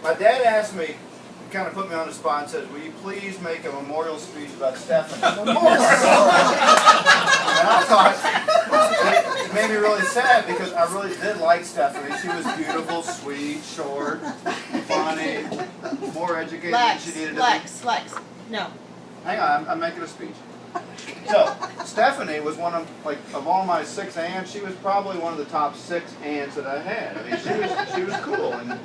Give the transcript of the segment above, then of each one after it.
My dad asked me, kind of put me on the spot and said, will you please make a memorial speech about Stephanie? And I thought, it made me really sad because I really did like Stephanie. She was beautiful, sweet, short, funny, more educated than she needed to be. Lex. No. Hang on, I'm making a speech. So, Stephanie was one of all my 6 aunts, she was probably one of the top 6 aunts that I had. I mean, she was cool, and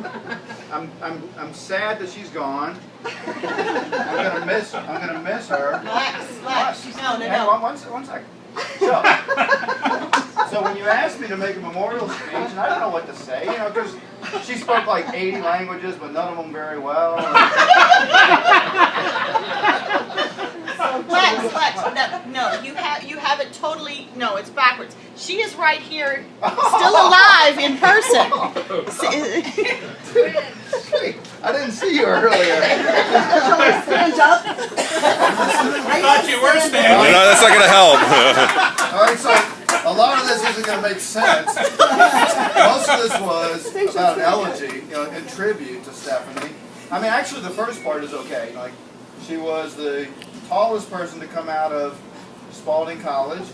I'm sad that she's gone. I'm gonna miss her. Lex. No. One second. So when you asked me to make a memorial speech, and I don't know what to say, you know, because she spoke like 80 languages, but none of them very well. Lex, no, you have it totally, no, it's backwards. She is right here, still alive in person. I didn't see you earlier. Stand up. I thought you were standing. No, that's not going to help. All right, so a lot of this isn't going to make sense. Most of this was about an elegy, you know, in tribute to Stephanie. I mean, actually, the first part is okay. Like, she was the tallest person to come out of Spalding College.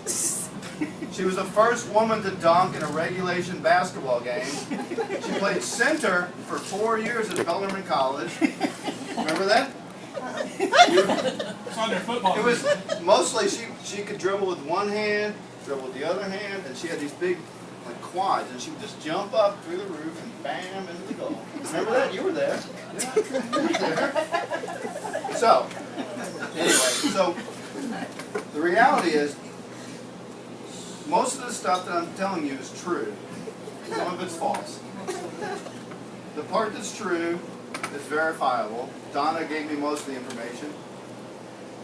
She was the first woman to dunk in a regulation basketball game. She played center for 4 years at Bellarmine College. Remember that? It's on their football. It was mostly she could dribble with one hand, dribble with the other hand, and she had these big like quads, and she would just jump up through the roof and bam into the goal. Remember that? You were there. Yeah, you were there. So, anyway, so the reality is, most of the stuff that I'm telling you is true. Some of it's false. The part that's true is verifiable. Donna gave me most of the information.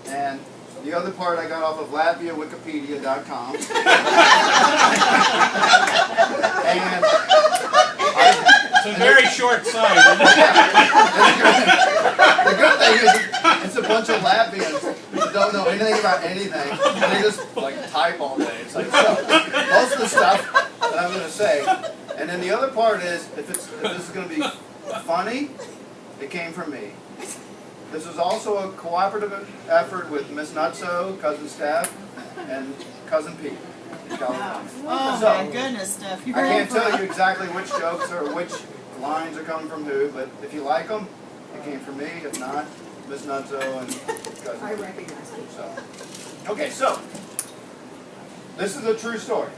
And the other part I got off of LatviaWikipedia.com. And it's a very short site. The good thing is it's a bunch of Latvians who don't know anything about anything. They just like type all day. It's like, so most of the stuff that I'm going to say. And then the other part is, if this is going to be funny, it came from me. This was also a cooperative effort with Miss Nutso, Cousin Steph, and Cousin Pete in California. Oh So, my goodness, Steph. I can't tell you exactly which jokes or which lines are coming from who, but if you like them, it came from me. If not, Miss Nutso and Cousin I Pete. recognize it. So, okay, so this is a true story.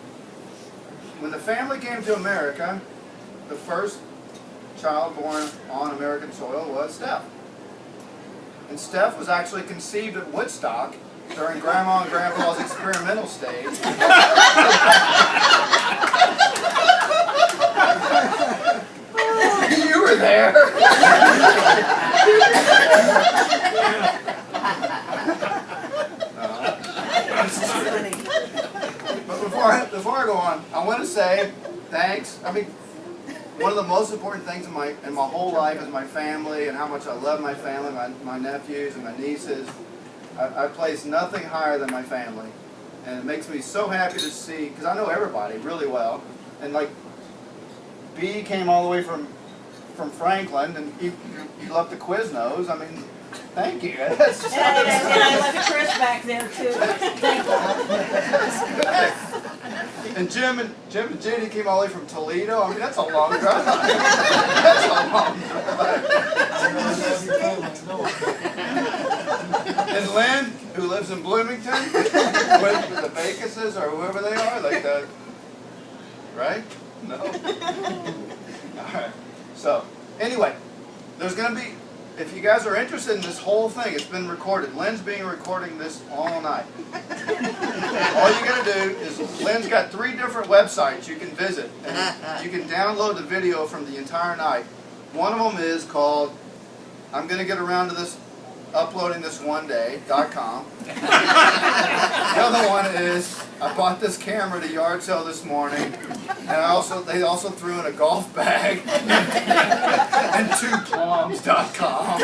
When the family came to America, the first child born on American soil was Steph. And Steph was actually conceived at Woodstock during Grandma and Grandpa's experimental stage. You were there. But before I go on, I want to say thanks. I mean, one of the most important things in my whole life is my family and how much I love my family, my nephews and my nieces. I place nothing higher than my family, and it makes me so happy to see, because I know everybody really well, and like B came all the way from Franklin, and he left the Quiznos. I mean, thank you. That's just And I left Chris back there too. Thank you. And Jim and Judy came all the way from Toledo. I mean, that's a long drive. That's a long drive. And Lynn, who lives in Bloomington, with the Bacuses or whoever they are, like the, right? No? All right. So, anyway, there's going to be, if you guys are interested in this whole thing, it's been recorded. Lynn's being recording this all night. All you got to do is, Lynn's got 3 different websites you can visit, and you can download the video from the entire night. One of them is called, I'm going to get around to this, uploading this one day.com. The other one is, I bought this camera at a yard sale this morning, and they also threw in a golf bag, and 2plums.com.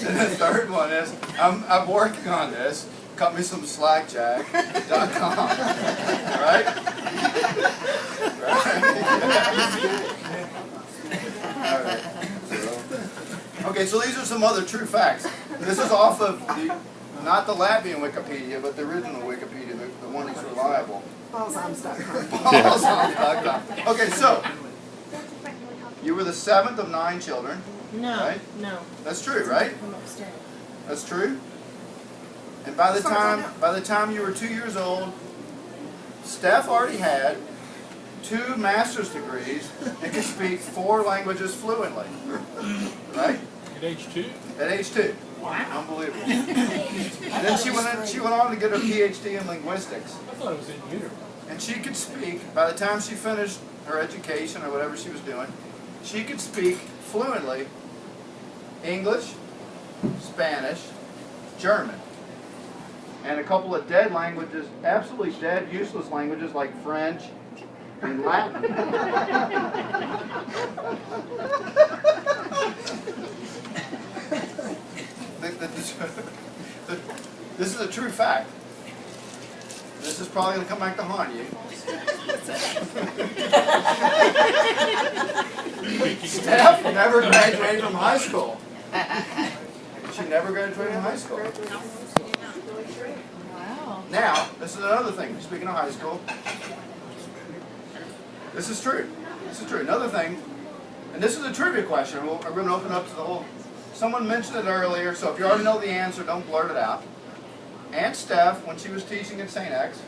And the third one is, I'm working on this, cut me some slackjack.com. Right? Right? Okay, so these are some other true facts. This is off of not the Latvian Wikipedia, but the original Wikipedia, the one that's reliable. Balsams.com. Okay, so you were the 7th of 9 children. No, right? no. That's true, right? That's true. And by the time you were 2 years old, Steph already had 2 master's degrees and could speak 4 languages fluently. Right? At age 2? At age 2. Wow. Unbelievable. And then she went on to get her PhD in linguistics. I thought it was in utero. And she could speak, by the time she finished her education or whatever she was doing, she could speak fluently English, Spanish, German, and a couple of dead languages, absolutely dead, useless languages like French and Latin. This is a true fact. This is probably going to come back to haunt you. Steph never graduated from high school. She never graduated from high school. Wow. Now, this is another thing. Speaking of high school, this is true. This is true. Another thing, and this is a trivia question. We're going to open up to the whole. Someone mentioned it earlier, so if you already know the answer, don't blurt it out. Aunt Steph, when she was teaching at St. X,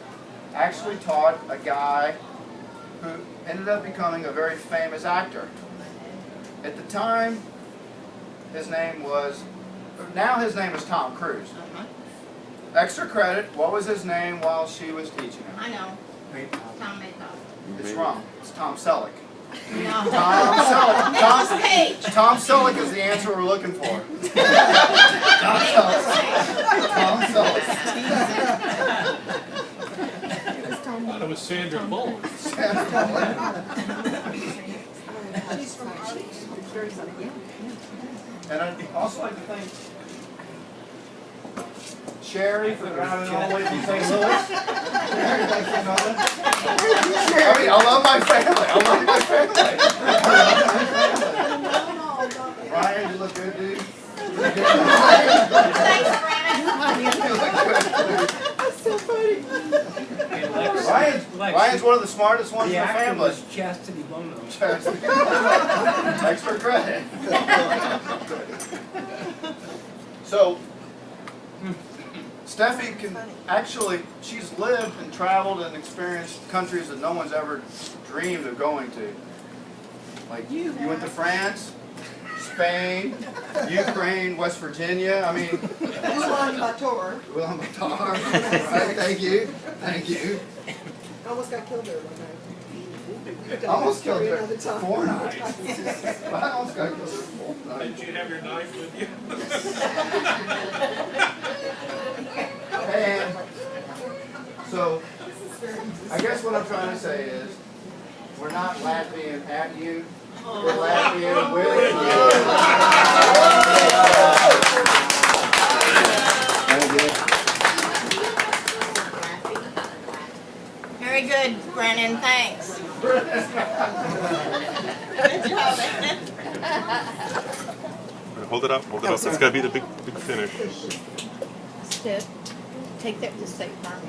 actually taught a guy who ended up becoming a very famous actor. At the time, his name was, now his name is Tom Cruise. Extra credit, what was his name while she was teaching him? I know. Tom Maycock. It's wrong. It's Tom Selleck. No. Tom Selleck. Nicholas Cage. Tom Selleck is the answer we're looking for. Tom Selleck. Tom Selleck. I thought it was Sandra Bullock. She's from Arky. Very funny. And I'd also like to thank Sherry for driving all the way from St. Louis. Sherry, thanks for coming. I mean, I love my family. I love my family. Ryan, you look good, dude. Thanks, Brandon. You look good, dude. That's so funny. Ryan's one of the smartest ones in the family. Chastity Bono. Extra credit. So, Steffi can actually, she's lived and traveled and experienced countries that no one's ever dreamed of going to. Like, you went to France, Spain, Ukraine, West Virginia. I mean, Ulaanbaatar. Ulaanbaatar. Right, thank you. Thank you. Almost got killed there one night. Almost killed her Another time. 4 nights. I almost got killed her 4 nights. Did you have your knife with you? And so, I guess what I'm trying to say is, we're not Latvian at you, we're Latvian with you. Very good, Brandon. Thanks. Good job, Brandon. Hold it up, hold it up. It's got to be the big finish. Steph, take that to State Farm.